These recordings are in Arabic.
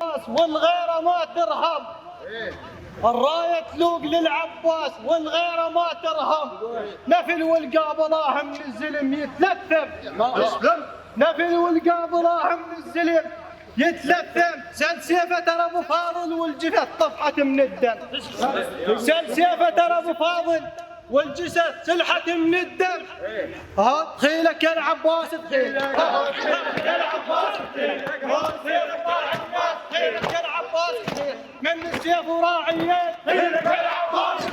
والغيره ما ترهم. الراية تلوق للعباس والغيره ما ترهم. نفل والقابلاه من الزلم يتلثم. نفل والقابلاه من الزلم يتلثم. سل سيفه ترى ابو فاضل والجثث طفحت من الدم. سل سيفه ترى ابو فاضل والجثث سلحت من الدم. ها خيلك يا العباس تخيلك يا العباس خيلك يا العباس من السيف وراعيه. خيلك يا العباس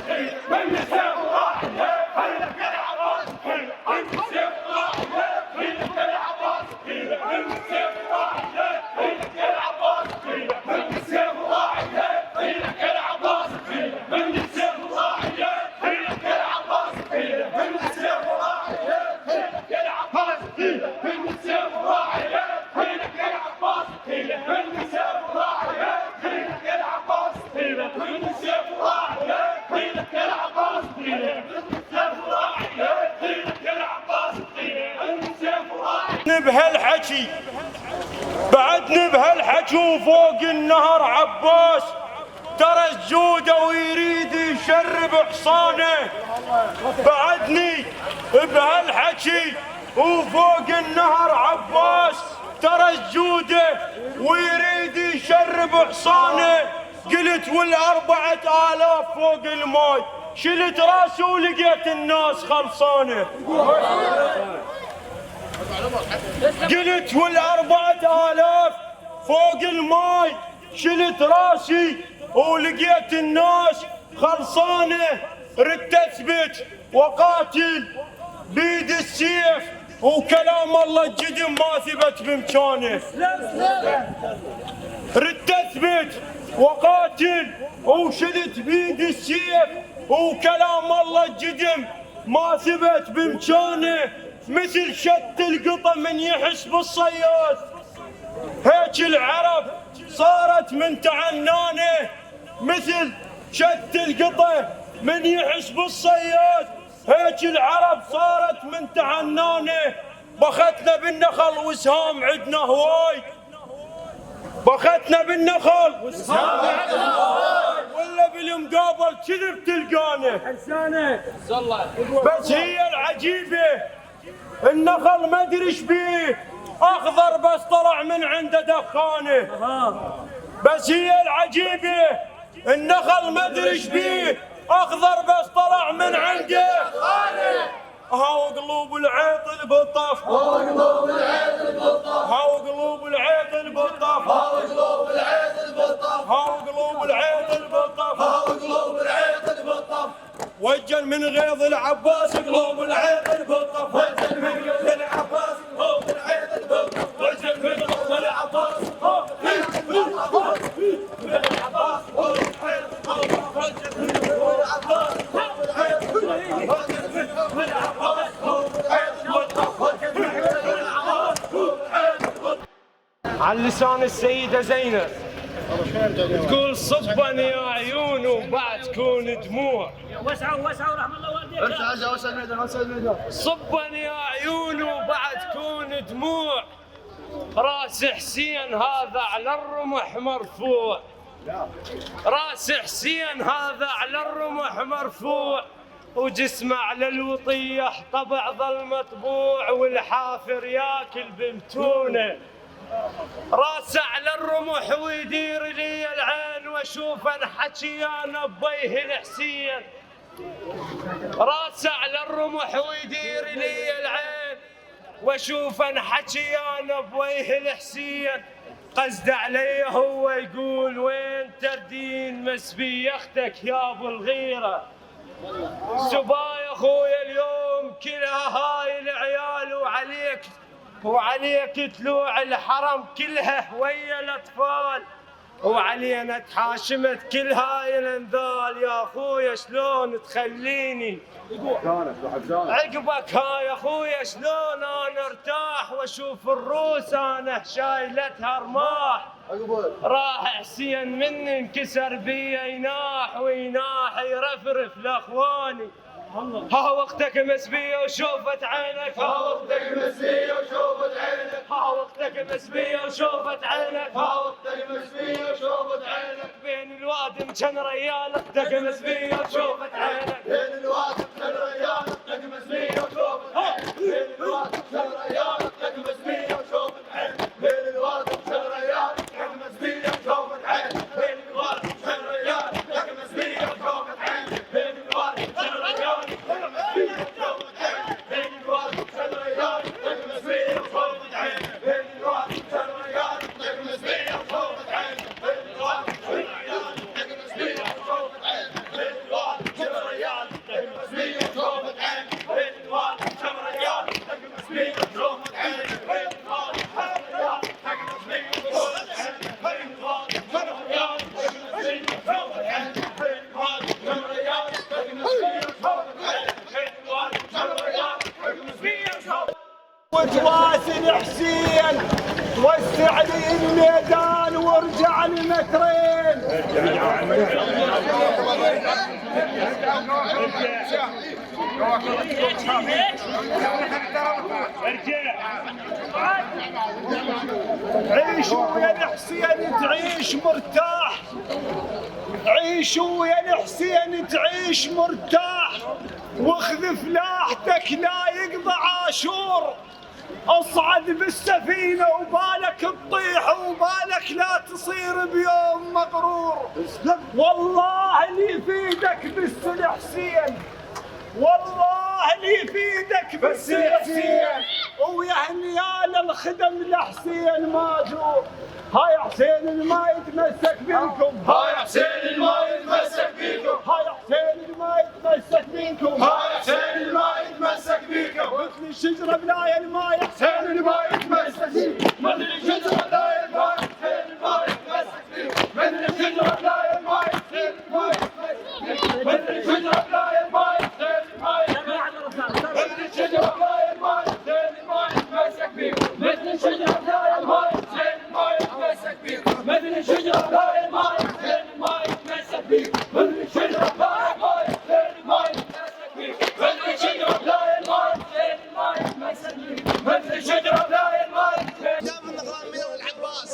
من السيف وراعيه. خيلك يا العباس من السيف وراعيه. خيلك يا العباس من السيف وراعيه. خيلك يا العباس من السيف وراعيه. خيلك يا العباس من السيف وراعيه. خيلك يا العباس من السيف وراعيه. خيلك يا العباس من السيف وراعيه. خيلك يا العباس من السيف وراعيه. خيلك يا العباس من السيف وراعيه. خيلك يا العباس من السيف وراعيه. خيلك يا العباس من السيف وراعيه. بهالحكي بعدني بهالحكي وفوق النهر عباس ترى الجودة ويريد يشرب حصانه. بعدني بهالحكي وفوق النهر عباس ترى الجودة ويريد يشرب حصانه. قلت وال4000 فوق الماي شلت راسي ولقيت الناس خلصانه. قلت وال4000 فوق الماي شلت راسي ولقيت الناس خلصانه. ردت اثبت وقاتل بيد السيف وكلام الله الجدم ما ثبت بمكانه. ردت اثبت وقاتل وشلت بيد السيف وكلام الله الجدم ما ثبت بمكانه. مثل شت القطة من يحس بالصياد هيك العرب صارت من تعنانه. مثل شت القطة من يحس بالصياد هيك العرب صارت من تعنانه. بختنا بالنخل وسهام عدنا هواي. بختنا بالنخل وسهام عدنا هواي. ولا بالمقابل كذب تلقانه. بس هي العجيبة النخل ما ادري ايش بيه اخضر بس طلع من عنده دخانه. بس هي العجيبه النخل ما ادري ايش بيه اخضر بس طلع من عنده دخانه. هاو قلوب العيط البطف. هاو قلوب العيط البطف. هاو قلوب العيط البطف. هاو قلوب العيط البطف. هاو قلوب العيط البطف. هاو قلوب العيط البطف. وجل من غيظ العباس قلوب العيط البطف. وجل من غيظ العباس قلوب العيط البطف. وجل من غيظ العباس قلوب العباس من العباس قلوب العيط البطف. وجل من غيظ العباس قلوب العيط البطف. وجل من غيظ العباس قلوب العيط البطف. وجل من غيظ العباس قلوب العيط البطف. على لسان السيدة زينب تقول صبا يا عيون وبعد تكون دموع. وسعوا رحم الله والديك. وسع الميدان. صبا يا عيون وبعد تكون دموع. راس حسين هذا على الرمح مرفوع. راس حسين هذا على الرمح مرفوع. وجسمه على الوطية طبع ظل مطبوع. والحافر ياكل بمتونه. راسه على الرمح ويدير لي العين واشوف انحكي انا بوجه الحسين. راسه على الرمح ويدير لي العين واشوف انحكي انا بوجه الحسين. قصد علي هو يقول وين تردين مسبي اختك يا ابو الغيره. سبايا اخويا اليوم كلها هاي العيال وعليك تلوع الحرم كلها ويا الاطفال. وعلينا تحاشمت كل هاي الانذال. يا اخويا شلون تخليني عقبك هاي اخويا شلون انا ارتاح واشوف الروس انا شايلتها رماح. راح حسين مني انكسر بيا يناح ويناح يرفرف لاخواني. ها وقتك مسبية وشوفت عينك. ها وقتك مسبية وشوفت عينك. ها وقتك مسبية وشوفت عينك. ها وقتك مسبية الوادم كان ريالك تقمس بيه وشوفت عينك بين الوادم كان ريالك تقمس بيه وشوفت عينك بين الوادم كان ريالك تقمس بيه وشوفت عينك بين الوادم كان ريالك تقمس بيه وشوفت عينك بين الوادم كان ريالك تقمس بيه وشوفت عينك بين الوادم كان ريالك تقمس بيه وشوفت عينك بين الوادم كان ريالك تقمس بيه وشوفت عينك بين الوادم كان ريالك تقمس بيه وشوفت عينك بين الوادم كان ريالك تقمس بيه وشوفت عينك بين الوادم كان ريالك تقمس بيه وشوفت عينك بين الوادم كان ريالك تقمس بيه وشوفت عينك بين الوادم كان ريالك تقمس بيه وشوفت عينك بين الوادم كان ريالك تقمس بيه وشوفت عينك بين الوادم كان ريالك تقمس بيه وشوفت عينك بين الوادم كان ريالك تقمس بيه وشوفت وتواصل حسين توسع لي الميدان وارجع المترين. عيشوا يا الحسين تعيش مرتاح، عيشوا يا الحسين تعيش مرتاح، واخذ فلاحتك لا يقضى عاشور، اصعد بالسفينة وبالك تطيح وبالك لا تصير بيوم مغرور. والله اللي يفيدك بالسل حسين، والله اللي يفيدك بالسل حسين، ويا هنيال الخدم لحسين ماجور. هاي حسين الما يتمسك بيكم، هاي حسين الما يتمسك بيكم، هاي حسين الما يتمسك بيكم، هاي حسين الما يتمسك بيكم، مثل الشجرة بلا الماء حسين الما يتمسك بيكم، مثل الشجرة لا الماء حسين الما يتمسك بيكم، مثل الشجرة لا الماء حسين الما يتمسك بيكم، مثل الشجرة لا الماء حسين الما يتمسك بيكم، مثل الشجرة لا الماء حسين الما يتمسك بيكم، مثل الشجرة لا الماء حسين الما يتمسك بيكم، مثل الشجرة لا الماء حسين الما يتمسك بيكم، مثل الشجرة لا الماء حسين الما يتمسك بيكم، مثل الشجرة لا الماء حسين الما يتمسك بيكم، مثل الشجرة لا الماء حسين. جاء من نظام من العباس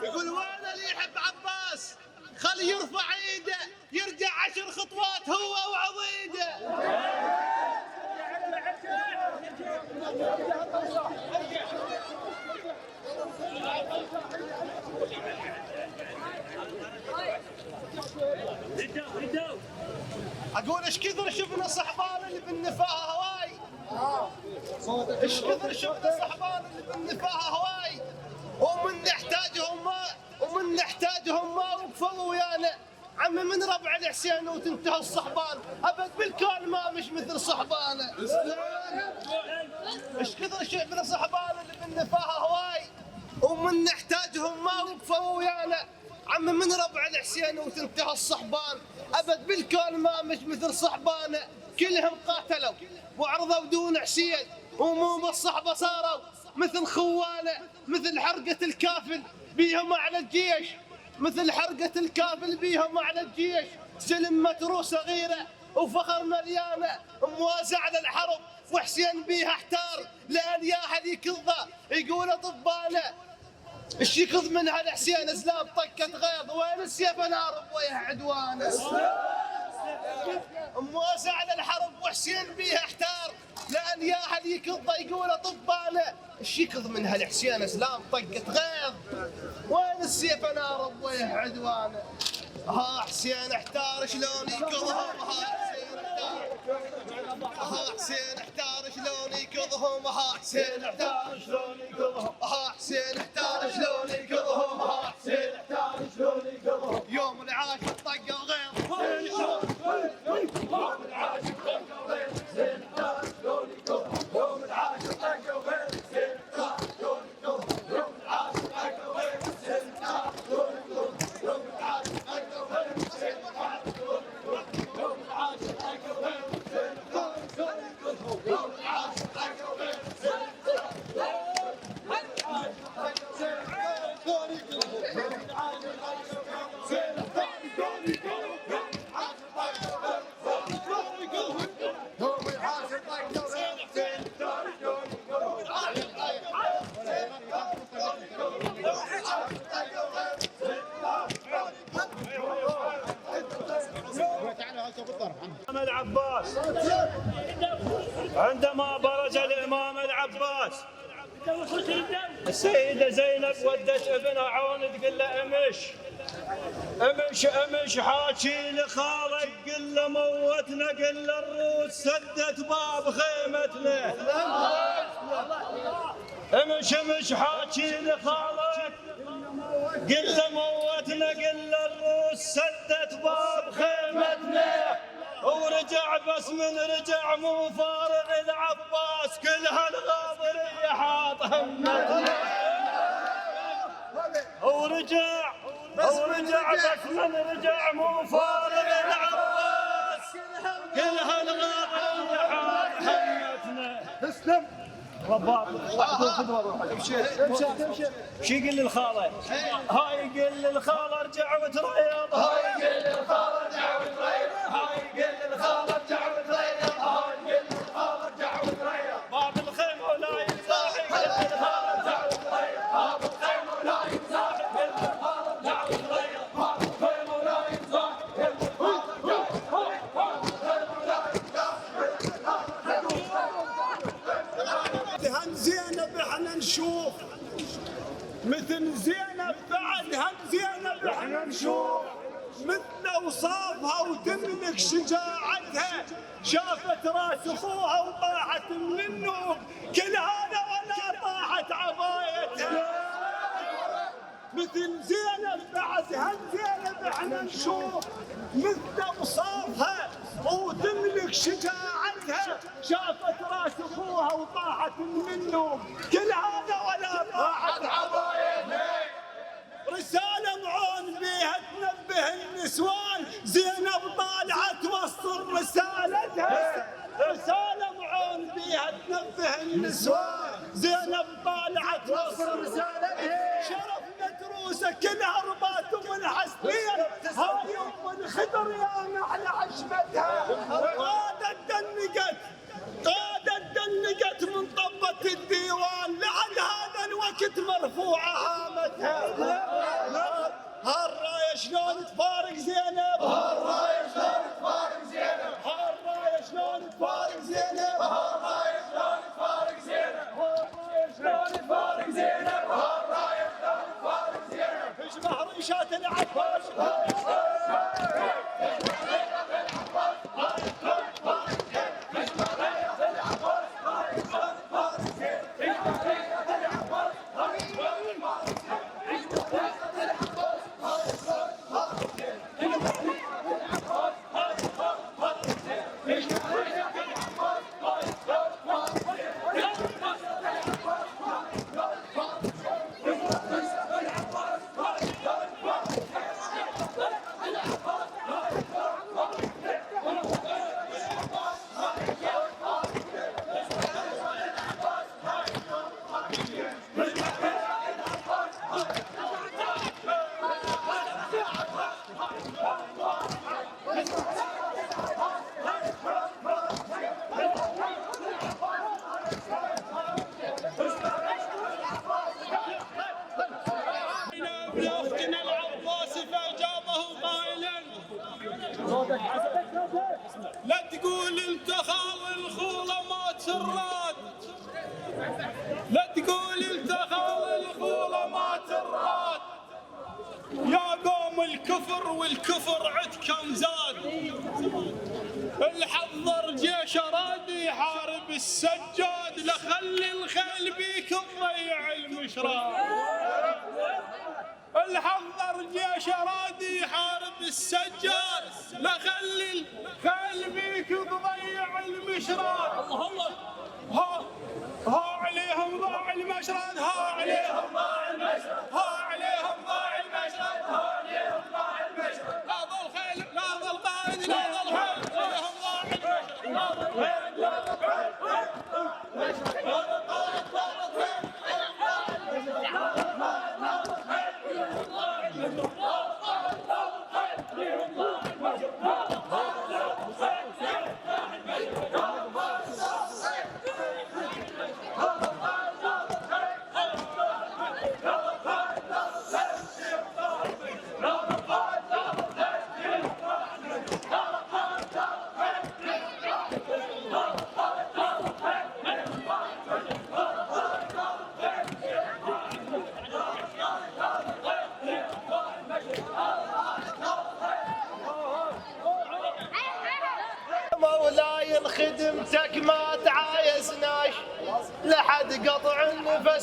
يقول وين اللي يحب عباس خليه يرفع ايده يرجع 10 خطوات هو وعضيده. اقول ايش كثر شفنا صحبان اللي بالنفاهه هواي، ايش كثر شفنا صحبان اللي بالنفاهه هواي، ومن نحتاجهم ما وقفوا ويانا. عمي من ربع الحسين وتنتهى الصحبان ابد بالكون ما مش مثل صحبانه. ايش كثر شفنا صحبان اللي بالنفاهه هواي، ومن نحتاجهم ما وقفوا ويانا. عمي من ربع الحسين وتنتهى الصحبان ابد بالكون ما مش مثل صحبانه. كلهم قاتلوا وعرضوا دون حسين، ومو بالصحبه صاروا مثل خوانه، مثل حرقه الكافل بيهم على الجيش، مثل حرقه الكافل بيهم على الجيش. سلم متروس صغيره وفخر مليانه، موازع للحرب وحسين بيها احتار، لان يا احد يكظه يقول طبانه. ايش يكظ منها الحسين زلام طقة غيظ، وين السيف نار ويا عدوانه. مواسع للحرب وحسين بيها احتار، لان يا احد يكظ يقول طبانه. ايش يكظ منها الحسين زلام طقة غيظ، وين السيف نار ويا عدوانه. ها حسين احتار شلون يكظهم، ها حسين احتار، ها حسين احتار شلون يكظهم، ها حسين احتار شلون يكظهم، ها حسين احتار شلون يكظهم، ها حسين احتار شلون يكظهم. يوم العاشر طقه وغيظ، يوم العاشر طقه وغيظ، حسين احتار شلون يكظهم، يوم العاشر طقه وغيظ، حسين احتار شلون يكظهم، يوم العاشر طقه وغيظ، حسين احتار شلون يكظهم، يوم العاشر طقه وغيظ، حسين احتار شلون يكظهم، يوم العاشر طقه وغيظ، حسين احتار شلون يكظهم، يوم العاشر طقه وغيظ، حسين احتار العباس عندما برز الإمام العباس السيدة زينب ودت ابنها عون تقول له امش حاكي لخالك قل له موتنا قل له الروس سدت باب خيمتنا امش حاكي لخالك قل له موتنا قل له الروس سدت باب خيمتنا ورجع بس من رجع مو فارغ العباس كل هالغاضرية حاط همتنا ورجع بس من رجع مو فارغ العباس كل هالغاضرية حاط همتنا. تسلم رباط امشي شي يقول للخاله هاي يقول للخاله ارجع وتريض هاي يقول للخاله ارجع وتريض هاي يقول للخاله ارجع وتريض هاي يقول للخاله ارجع وتريض باب الخيمه ولا ينزاح يقول للخاله ارجع وتريض باب الخيمه ولا ينزاح يقول للخاله ارجع وتريض باب الخيمه ولا ينزاح يقول هم زينب احنا نشوف مثل زينب بعد هم زينب احنا نشوف مثل اوصافها وتملك شجاعتها شافت راس اخوها وطاحت من النوم كل هذا ولا طاحت عبايتها مثل زينب بعد هم زينب احنا نشوف مثل اوصافها وتملك شجاعتها شافت راس اخوها وطاحت من النوم كل هذا ولا طاحت عبايتها رسالة معون بيها تنبه النسوان زينب طالعت وسط رسالتها رسالة معون بيها تنبه النسوان زينب طالعت وسط رسالتها شرف متروسة كلها ربات من حسنين هاي ام الخدر يا نحل عشمتها قادت دنقت من طبة الديوان لعل هذا الوقت مرفوعة هامتها هالراية شلون تفارق زينب هالراية شلون تفارق زينب هالراية شلون تفارق زينب هالراية شلون تفارق زينب هالراية شلون تفارق زينب هالراية شلون تفارق زينب اجمع ريشات العباس لا تقول انت خال الخولة ما تراد لا تقول انت خال الخولة ما تراد يا قوم الكفر والكفر عدكم زاد الحضر جيش راد يحارب السجاد لخلي الخيل بيك تضيع المشراد الحضر جيش راد يحارب السجاد لخلي الخيل بيك تضيع المشراد ها عليهم ضاع المشرد ها عليهم ضاع المشرد ها عليهم ضاع المشرد ها عليهم ضاع المشرد لا ظل خيل لا ظل قائد لا ظل خيل عليهم ضاع المشرد لا ظل خيل لا ظل خيل لا ظل قائد لا ظل خيل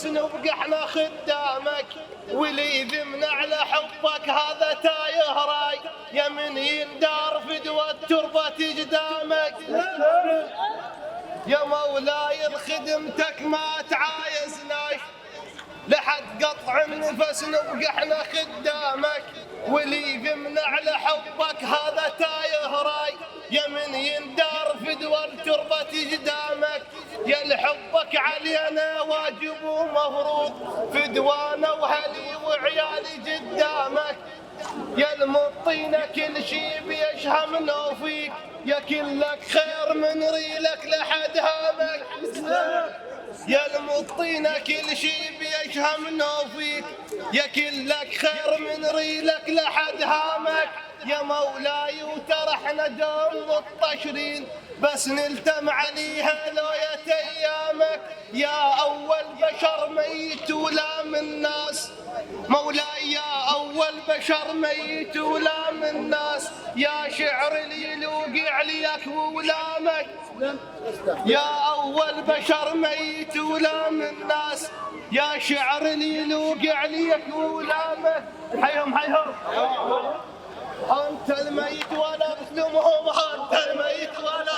بس نبقى احنا خدامك، واللي يذمنا على حبك هذا تايه راي، يا من يندار فدوى التربة قدامك. يا مولاي خدمتك ما تعايزناش، لحد قطع النفس نبقى احنا خدامك، واللي يذمنا على حبك هذا تايه راي، يا من يندار فدوى التربة قدامك. يا لحبك علينا واجب ومفروض، فدوانا وهلي وعيالي قدامك. يا المطينا كل شي بيشهمنا فيك، يا كلك خير من ريلك لحد هامك. يا المطينا كل شي بيشهمنا فيك، يا كلك خير من ريلك لحد هامك. يا مولاي وترى احنا دوم مطشرين، بس نلتم عليها لوية ايامك. يا اول بشر ميت ولام الناس، مولاي يا اول بشر ميت ولام الناس، يا شعر اللي يلوقي عليك ولامك. يا اول بشر ميت ولام الناس، يا شعر اللي يلوقي عليك ولامك. حيهم حيهم. أنت الميت ولا بتلمهم، أنت الميت ولا،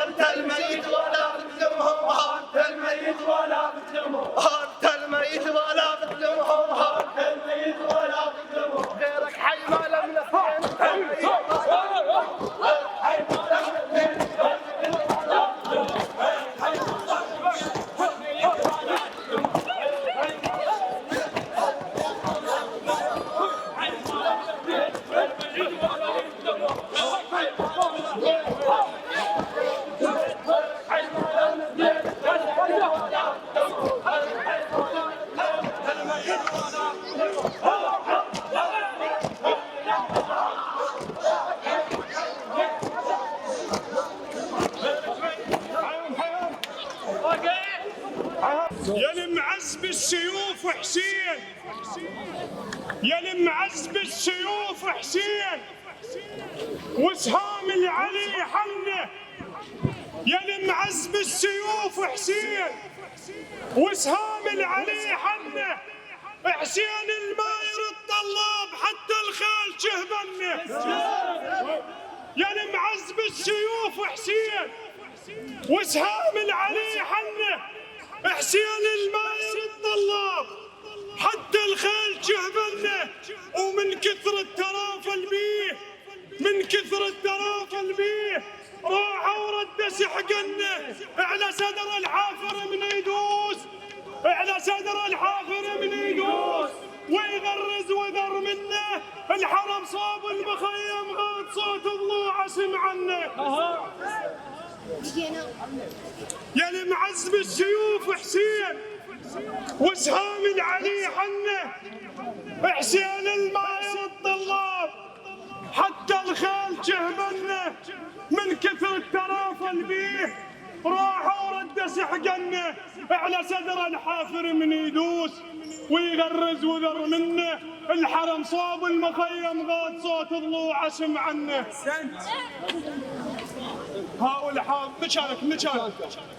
أنت الميت ولا بتلمهم، أنت الميت ولا بتلمهم، أنت الميت ولا بتلمهم، أنت الميت ولا بتلمهم. غيرك حي ما لم نفهم، حي ما لم نفهم. يا المعز بالسيوف حسين، يا المعز بالسيوف حسين، وسهام العلي حنه. يا المعز بالسيوف حسين، وسهام العلي حنه. حسين الماير الطلاب حتى الخيل شهبنه. يا المعز بالسيوف حسين، وسهام العلي حنه. حسين الماير الطلاب حتى الخيل شهبنه. ومن كثر الترافل بيه، من كثر الترافل بيه، راح ورد سحقنه. على صدر الحافر من يدوس، على صدر الحافر من يدوس، ويغرز وذر منه. الحرم صاب المخيم غاد صوت ضلوعه سمعنه. يا المعز بالسيوف حسين، وسهام العلي حنه. حسين الماير الطلاب حتى الخيل شهبنه. من كثر الترافل بيه راح ورد سحقنه. على صدر الحافر من يدوس، ويغرز وذر منه. الحرم صاب المخيم غاد صوت ضلوعه سمعنه. هاول حافر مشانك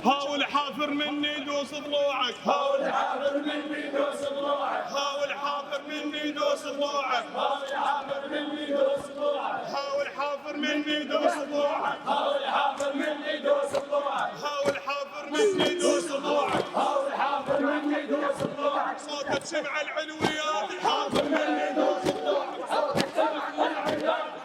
هاول حافر مني يدوس ضلوعك، هاول حافر مني يدوس ضلوعك، هاول حافر مني يدوس ضلوعك، هاول حافر مني يدوس ضلوعك، هاول حافر مني يدوس ضلوعك، هاول حافر مني يدوس ضلوعك، هاول حافر مني يدوس ضلوعك، هاول حافر مني يدوس ضلوعك. صوتك سمع العلويات، الحافر مني يدوس ضلوعك، صوتك سمع العلويات.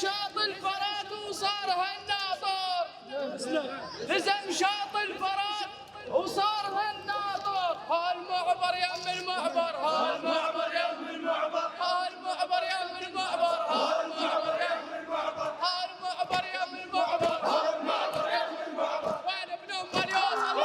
شاط الفرات وصار هالناطر، لزم شاط الفرات وصار هالناطر. هالمعبر يم المعبر، هالمعبر يم المعبر، هالمعبر يم المعبر، هالمعبر يم المعبر، هالمعبر يم المعبر، هالمعبر يم المعبر. وين ابن ام اليوصل؟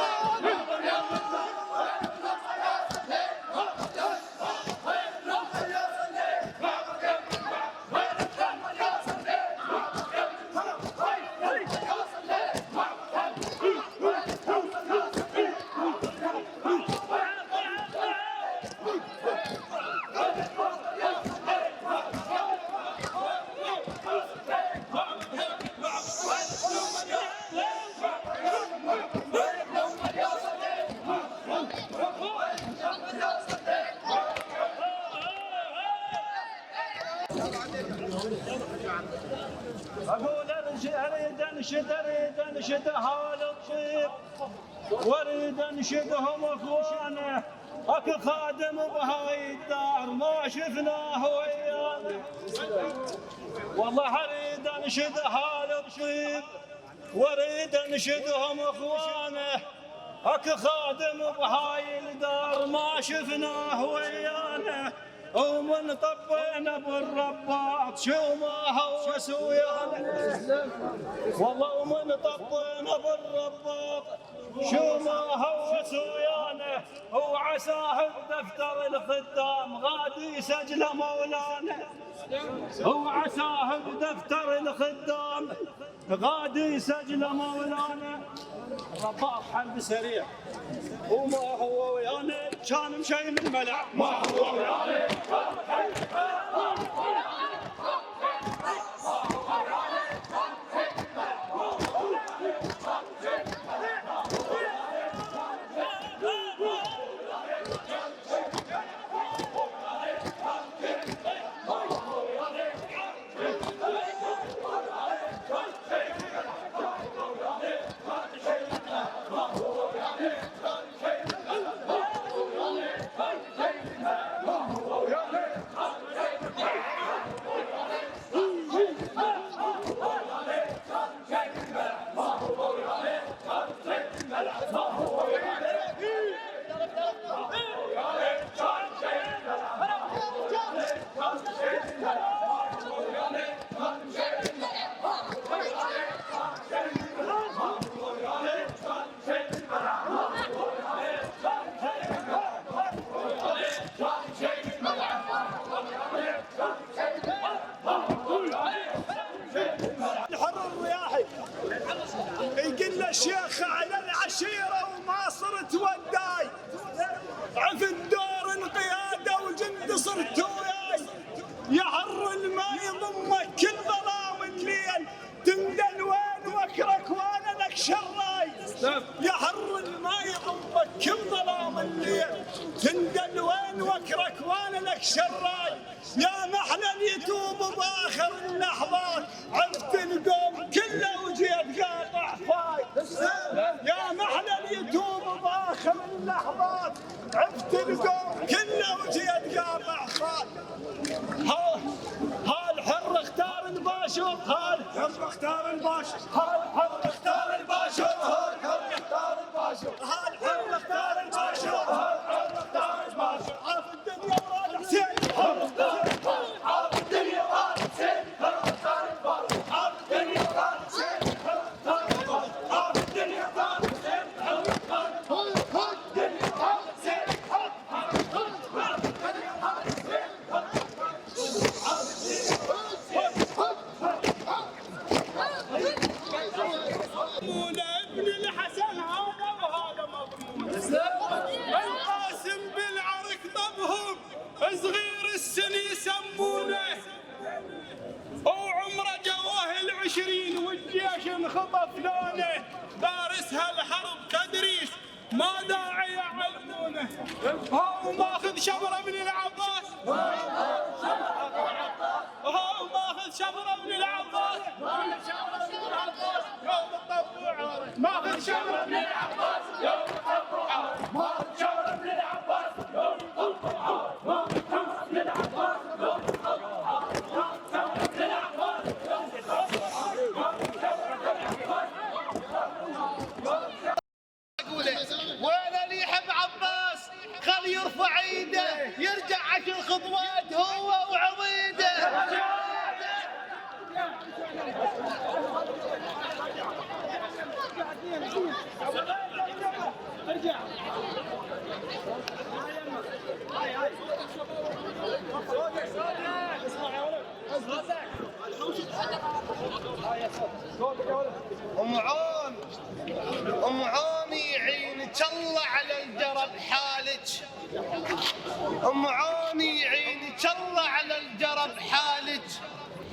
أقول أريد أنشد هال الطيب، وأريد أنشدهم إخوانه، أكو خادم بهاي الدار ما شفناه ويانا. والله أريد أنشد هال الطيب، وأريد أنشدهم إخوانه، أكو خادم بهاي الدار ما شفناه ويانا. ومن طبينا بالرباط شو ما هوس ويانا. والله ومن طبينا بالرباط شو ما هوس ويانا. وعساه بدفتر الخدام غادي يسجل مولانا. وعساه بدفتر الخدام غادي يسجل مولانا. الرباط حل سريع وما هو ويانا كان مشي من الملع. ما هو ويانا الشيخ على العشيرة وما صرت وداي، عفت دور القيادة وجند صرت وياي. يحر الماء يضمك كل ظلام الليل، تندل وين واكرك وانا لك شراي. يحر الماء يضمك كل ظلام الليل، تندل وين واكرك وانا لك شراي. يا محلى يتوب باخر اللحظات، عرفت القوم كله وجيت قاطع فاي. يا محلى يتوب باخر اللحظات، عرفت القوم كله وجيت قاطع فاي. هالحر اختار الباشر، هالحر اختار الباشر، هالحر اختار الباشر، هالحر اختار الباشر، هالحر اختار الباشر، هالحر اختار الباشر. عارف الدنيا وراد حسين، عارف الدنيا وراد حسين، عارف الدنيا وراد حسين، عارف الدنيا وراد حسين، ابن الحسن هذا وهذا مضمون. القاسم بالعرك طبهم صغير السن يسمونه، وعمره جوه العشرين والجيش انخطف لونه. دارسها الحرب تدريس ما داعي يعلمونه. هو ماخذ شبره من العباس، هو ماخذ شبره من العباس، يوم الطبوع ماخذ شبره من العباس، يوم الطبوع ماخذ شبره من العباس، يوم الطبوع ماخذ شبره من العباس، يوم الطبوع ماخذ شبره من العباس. ام عوني يعينك الله على الجرب حالك، ام عوني يعينك الله على الجرب حالك،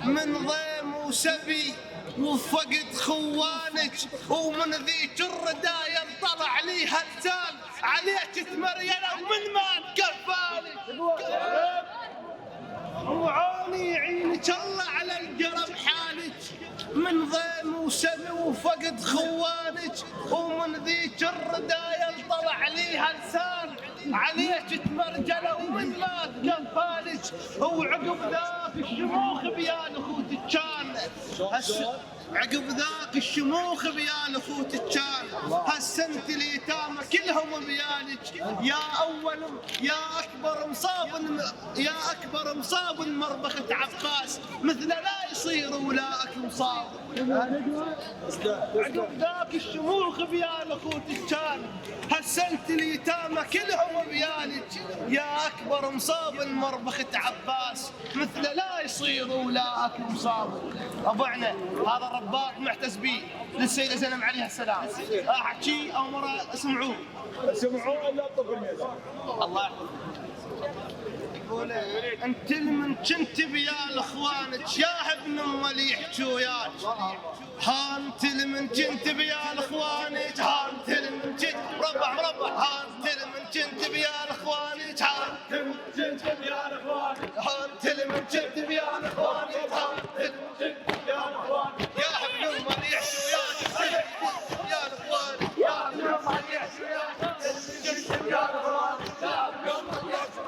من ضيم وسبي وفقد خوانك، ومن ذيك الرداية طلع لي هلسان عليك تمرينة ومن ما تكفالك. ام عوني يعينك الله على الجرب حالك، من ضيم وسبي وفقد خوانك، ومن ذيك الرداية طلع لي هلسان عليك تمرجلة ومن ما تكفالك. وعقب ذاك الشموخ بيان اخوتك كان، عقب ذاك الشموخ بيان اخوتك كان، هالسنة اليتامى كلهم بيانك، يا اكبر مصاب مربخة عباس، مثل لا يصير ولاك مصاب. عقب ذاك الشموخ بيان اخوتك كان، هالسنة اليتامى كلهم بيانك، يا اكبر مصاب مربخة عباس، مثل لا يصير ولاك مصاب. ابوعنا هذا الرباط معتز به للسيدة زينب عليها السلام، احكي او مرة اسمعوه الا طب الميزان. الله يحفظك. انت من كنت بيا اخوانك يا ابن ام اللي يحكوا وياك، هانت من كنت بيا اخوانك، هانت من كنت مربع، هانت من كنت بيا اخوانك، هانت من كنت بيا اخوانك، هانت من كنت بيا اخوانك، هانت من كنت بيا اخوانك، يا ابن ام اللي يحكوا وياك يا اخوانك، يا ابن ام اللي يحكوا وياك كنت بيا اخوانك، يا ابن ام اللي يحكوا وياك.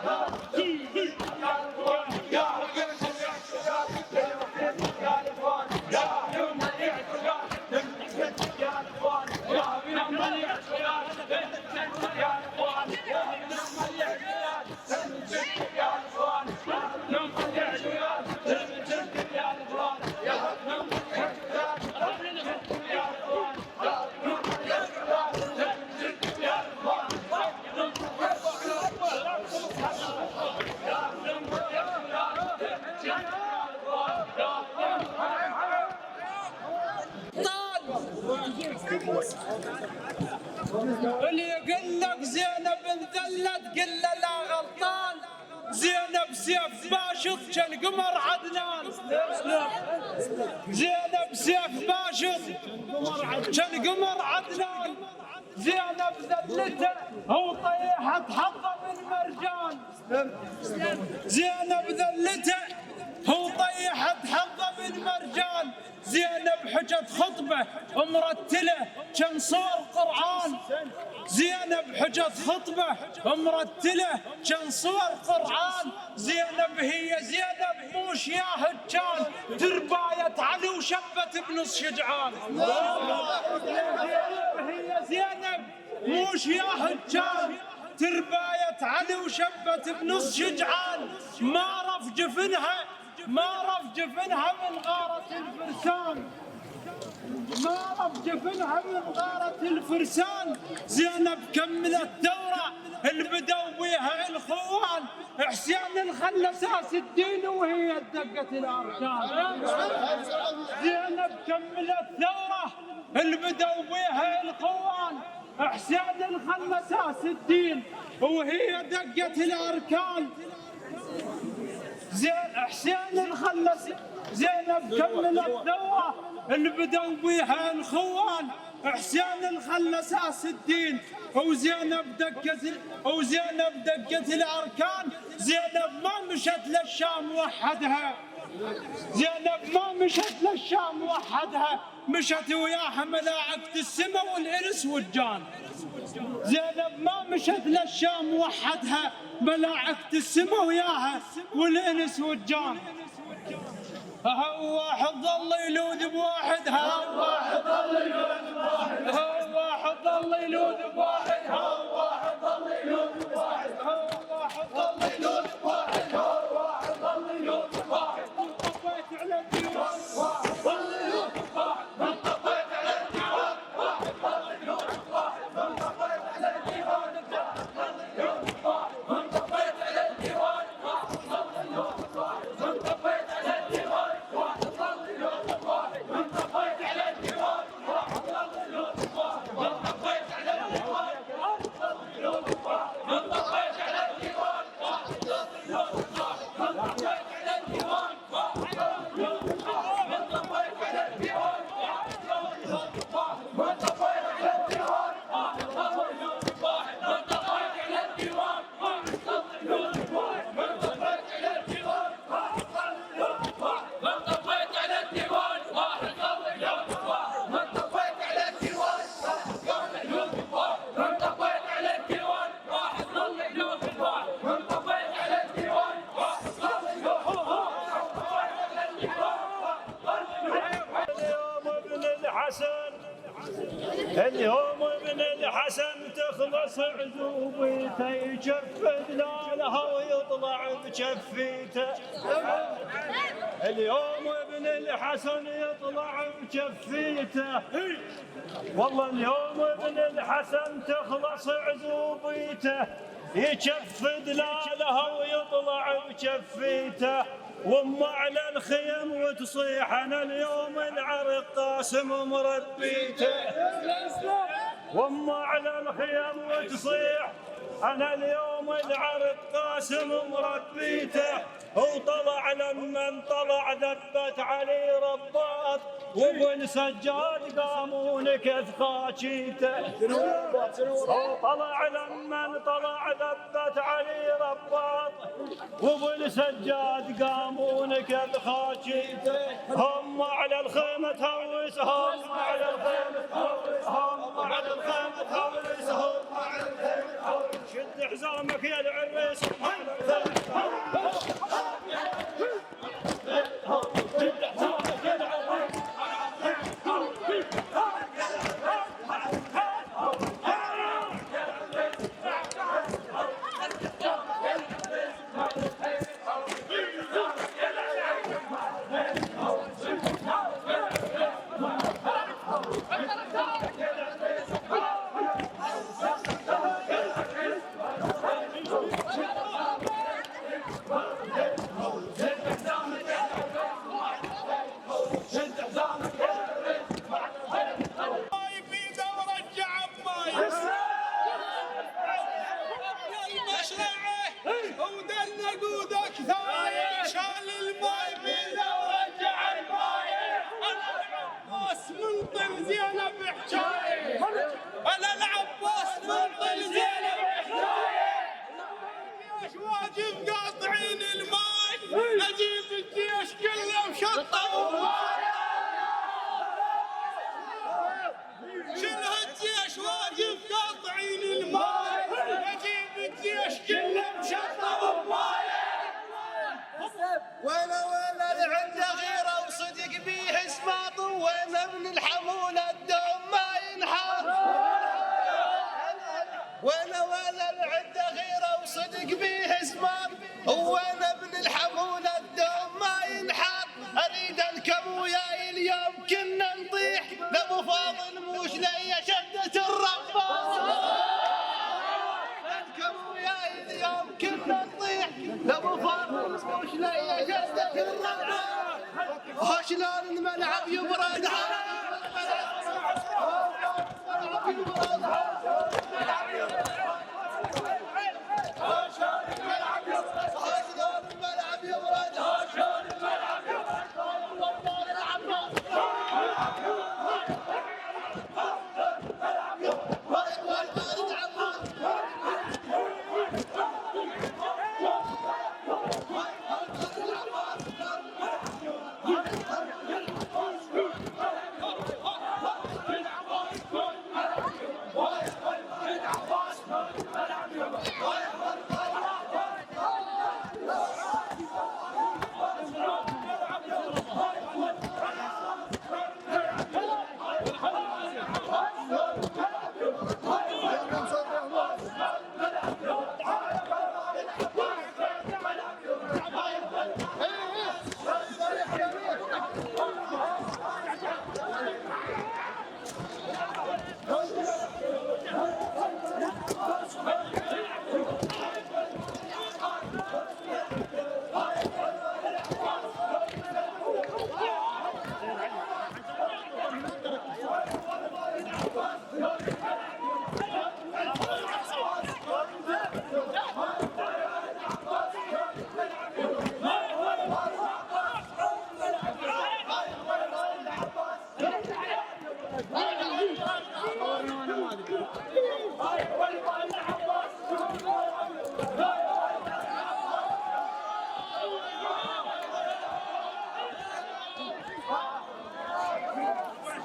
اللي يقول لك زينب انذلت قل له لا غلطان، زينب سيف باشط كان قمر عدنان، زينب سيف باشط كان قمر عدنان، زينب ذلته وطيحت حظه من مرجان، زينب ذلته وطيحت حظه من مرجان، زينب حجت خطبه مرتله كان صور قرآن، زينب حجت خطبه مرتله كان صور قرآن، زينب هي زينب مو شياهد كان، ترباية علي وشبت بنص شجعان، هي زينب مو شياهد كان، ترباية علي وشبت بنص شجعان، ما رف جفنها من غارة الفرسان، ما رف جفنها من غارة الفرسان، زينب كملت دورة اللي بدوا بيها الخوان، حسين الخلى اساس الدين وهي دقة الاركان، زينب كملت دورة اللي بدوا بيها الخوان، حسين الخلى اساس الدين وهي دقة الاركان، حسين الخلص زينب كملت دورة اللي بدوا بيها الخوان، حسين الخلى اساس الدين وزينب دقت الاركان، زينب ما مشت للشام وحدها، زينب ما مشت للشام وحدها، مشت وياها ملاعقة السما والإنس والجان، زينب ما مشت للشام وحدها، ملاعقة السما وياها والإنس والجان، هو واحد ظل يلوذ بواحد، هو واحد ظل يلوذ بواحد، هو واحد ظل يلوذ بواحد، هو واحد ظل يلوذ بواحد، هو واحد ظل يلوذ بواحد، هو واحد ظل يلوذ بواحد، طفيت على الديوان واحد ظل يلوذ بواحد، طفيت على الديوان واحد ظل يلوذ بواحد، طفيت على الديوان واحد ظل يلوذ بواحد، طفيت على الديوان واحد ظل يلوذ بواحد، طفيت على الديوان واحد ظل يلوذ بواحد، اليوم ابن الحسن تخلص عزوبيته يجفد لها ويطلع بجفيته. اليوم ابن الحسن يطلع بجفيته، والله اليوم ابن الحسن تخلص عزوبيته يجفد لها ويطلع بجفيته. وام على الخيم وتصيح انا اليوم العرق قاسم مربيته. وام على الخيم وتصيح انا اليوم العرق قاسم مربيته. وطلع لمن طلع ذبت علي رباط وابن سجاد قاموا نكث خاشيته. وطلع لمن طلع ذبت علي رباط وابن سجاد قاموا نكث خاشيته. هم على الخيمة تهوس، هم على الخيمة تهوس، هم على الخيمة تهوس، هم على الخيمة تهوس. شد حزامك يا العريس. أنا العباس منطل زينب حكاية. الجيش واجب قاطعين الماي، أجيب الجيش كله مشطب. شنو الجيش واجب قاطعين الماي، أجيب الجيش كله مشطب بماي. وين اللي عنده غيره وصدق بيه اسماط، وين ابن الحمولة الدوم ما ينحط. وين اللي عنده غيره وصدق بيه اسماط، وين ابن الحمولة الدوم ما ينحط. اريد الكم وياي اليوم كنا نطيح، لابو فاضل موش لي شدة الرباط. الكم وياي اليوم كنا نطيح، لابو فاضل موش لي شدة الرباط. شلون الملعب يبرد